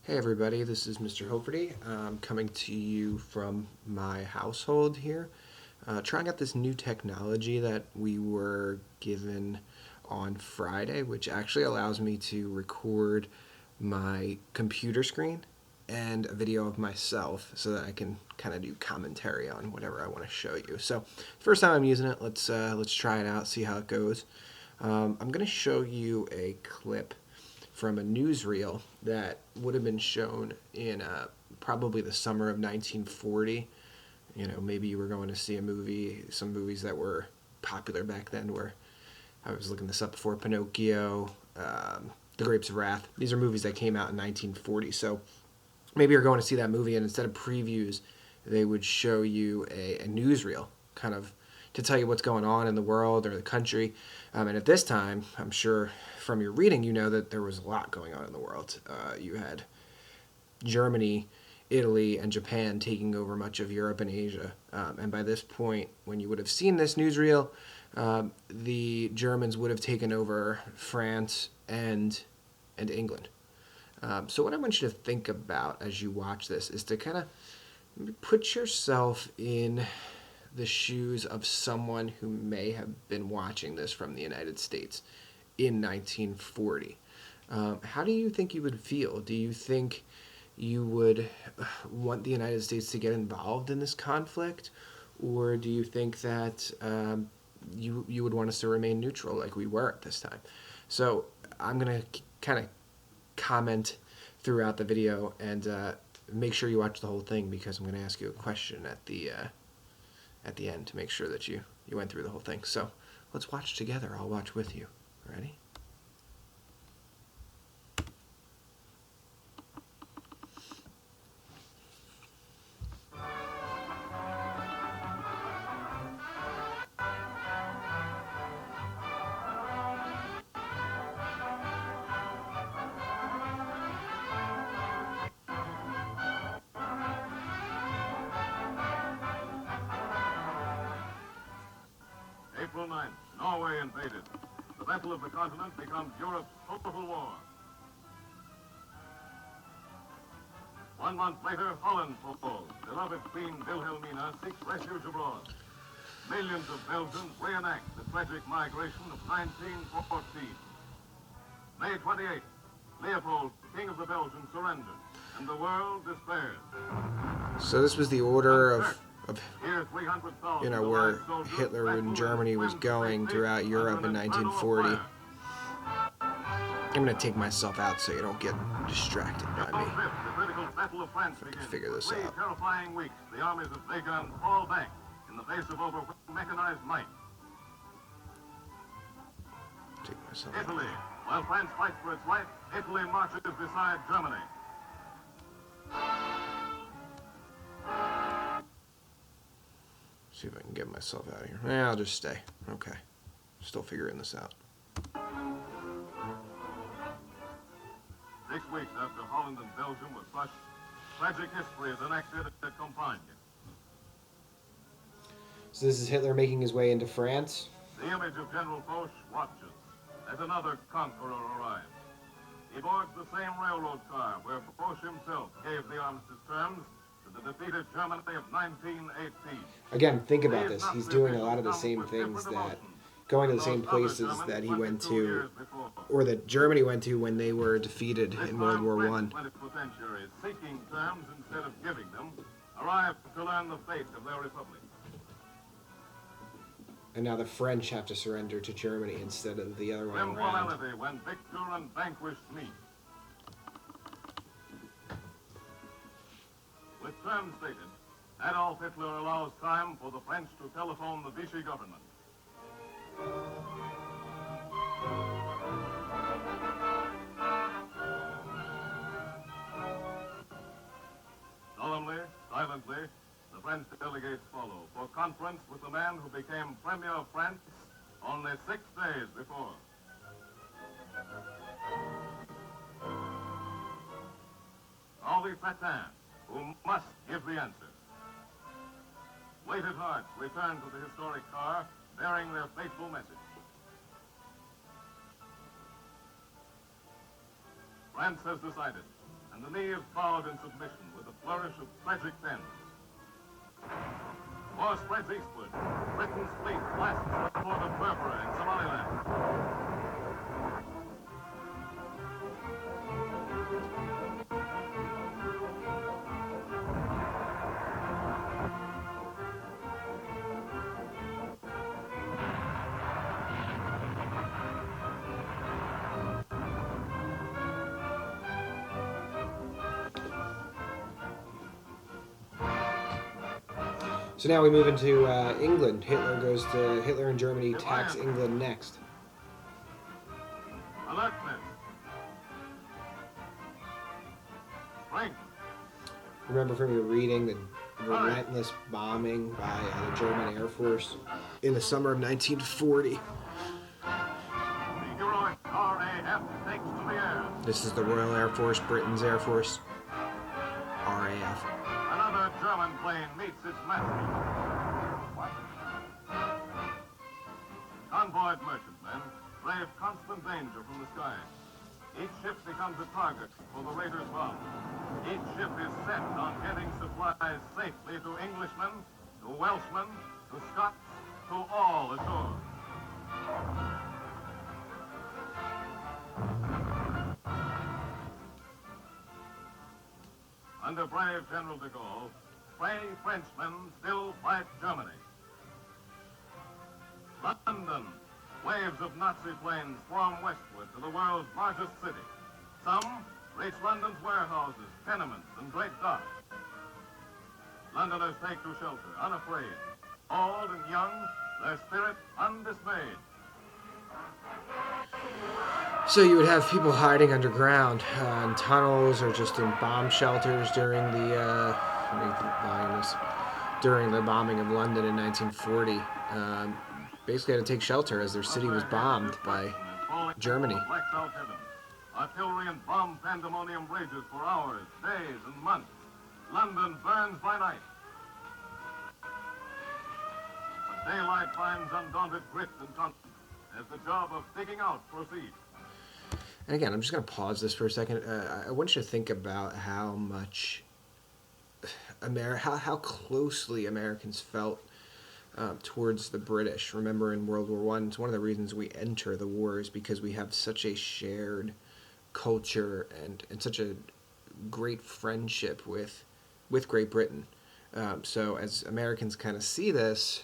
Hey everybody, this is Mr. Hilferty. I'm coming to you from my household here, trying out this new technology that we were given on Friday, which actually allows me to record my computer screen and a video of myself so that I can kind of do commentary on whatever I want to show you. So, first time I'm using it, let's try it out, see how it goes. I'm going to show you a clip from a newsreel that would have been shown in probably the summer of 1940. You know, maybe you were going to see a movie, some movies that were popular back then were, I was looking this up before, Pinocchio, The Grapes of Wrath. These are movies that came out in 1940. So maybe you're going to see that movie, and instead of previews, they would show you a newsreel, kind of to tell you what's going on in the world or the country. And at this time, I'm sure from your reading, you know that there was a lot going on in the world. You had Germany, Italy, and Japan taking over much of Europe and Asia. And by this point, when you would have seen this newsreel, the Germans would have taken over France and England. So what I want you to think about as you watch this is to kind of put yourself in the shoes of someone who may have been watching this from the United States in 1940. How do you think you would feel? Do you think you would want the United States to get involved in this conflict? Or do you think that you would want us to remain neutral like we were at this time? So I'm going to kind of comment throughout the video and make sure you watch the whole thing, because I'm going to ask you a question at the end to make sure that you went through the whole thing. So let's watch together. I'll watch with you. Ready? April 9th, Norway invaded. The battle of the continent becomes Europe's total war. 1 month later, Holland falls. Beloved Queen Wilhelmina seeks refuge abroad. Millions of Belgians reenact the tragic migration of 1914. May 28th, Leopold, King of the Belgians, surrenders, and the world despairs. So this was the order of Here, 300,000 where soldiers Hitler and Germany was going throughout Europe in 1940. I'm going to take myself out so you don't get distracted by me. I can figure this out. Terrifying weeks, the armies of Weygand fall back in the face of overwhelming mechanized might. Take myself Italy, out. while France fights for its life, Italy marches beside Germany. See if I can get myself out of here. I'll just stay. Okay. Still figuring this out. 6 weeks after Holland and Belgium were crushed, tragic history is enacted at Compiègne. So this is Hitler making his way into France. The image of General Foch watches as another conqueror arrives. He boards the same railroad car where Foch himself gave the armistice terms to the defeated Germany of 1918. Again, think about this. He's doing a lot of the same things going to the same places that he went to, or that Germany went to when they were defeated in World War I. 21st century, seeking terms instead of giving them, arrived to learn the fate of their republic. And now the French have to surrender to Germany instead of the other way around. Immorality when victor and vanquished meet. With terms stated, Adolf Hitler allows time for the French to telephone the Vichy government. Solemnly, silently, the French delegates follow for conference with the man who became Premier of France only 6 days before. Henri Pétain, who must give the answer. Weighted hearts return to the historic car, bearing their fateful message. France has decided, and the knee is bowed in submission with a flourish of tragic pens. War spreads eastward. Britain's fleet blasts the port of Berbera in Somaliland. So now we move into England. Hitler and Germany tax England next. Alertness. Strength. Remember from your reading the relentless bombing by the German Air Force in the summer of 1940. The heroic RAF takes to the air. This is the Royal Air Force, Britain's Air Force, RAF. Another German plane meets its master. Convoyed merchantmen brave constant danger from the sky. Each ship becomes a target for the raiders' bomb. Each ship is set on getting supplies safely to Englishmen, to Welshmen, to Scots, to all ashore. Under brave General de Gaulle, brave Frenchmen still fight Germany. London, waves of Nazi planes swarm westward to the world's largest city. Some reach London's warehouses, tenements, and great docks. Londoners take to shelter, unafraid. Old and young, their spirit undismayed. So you would have people hiding underground in tunnels or just in bomb shelters during the during the bombing of London in 1940. Basically had to take shelter as their city was bombed by Germany. Artillery and bomb pandemonium rages for hours, days, and months. London burns by night. But daylight finds undaunted grit and confidence as the job of digging out proceeds. And again, I'm just going to pause this for a second. I want you to think about how much how closely Americans felt towards the British. Remember, in World War I, it's one of the reasons we enter the war is because we have such a shared culture and such a great friendship with Great Britain. So as Americans kind of see this,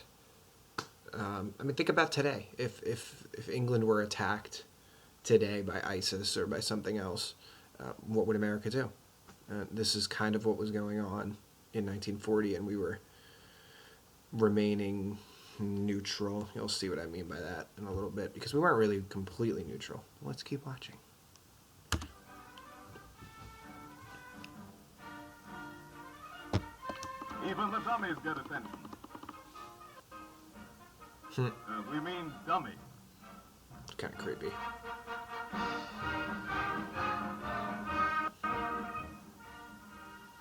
think about today. If England were attacked today by ISIS or by something else, what would America do? This is kind of what was going on in 1940, and we were remaining neutral. You'll see what I mean by that in a little bit, because we weren't really completely neutral. Let's keep watching. Even the dummies get attention. We mean dummy. It's kind of creepy.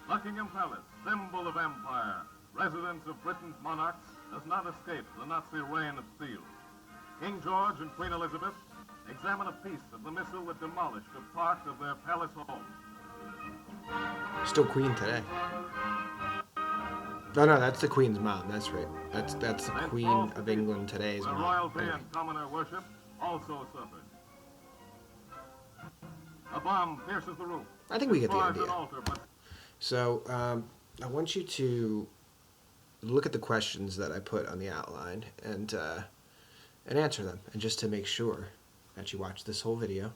Buckingham Palace, symbol of empire, residence of Britain's monarchs, does not escape the Nazi reign of steel. King George and Queen Elizabeth examine a piece of the missile that demolished a part of their palace home. Still Queen today. No, that's the Queen's mom. That's right. That's the Queen of England today's where mom. royalty and commoner worship also suffered. A bomb pierces the roof. I think we get the idea. Altar, so I want you to look at the questions that I put on the outline and answer them. And just to make sure that you watch this whole video,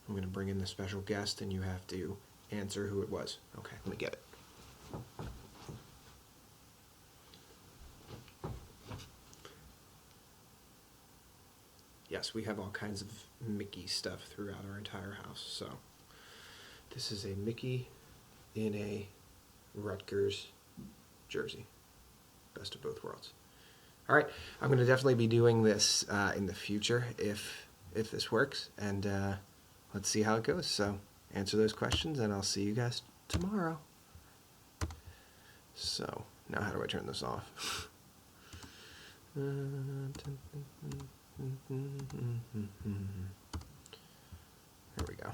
I'm going to bring in the special guest, and you have to answer who it was. Okay, let me get it. Yes, we have all kinds of Mickey stuff throughout our entire house. So this is a Mickey in a Rutgers jersey. Best of both worlds. All right, I'm going to definitely be doing this in the future if this works, and let's see how it goes. So answer those questions, and I'll see you guys tomorrow. So now how do I turn this off? There we go.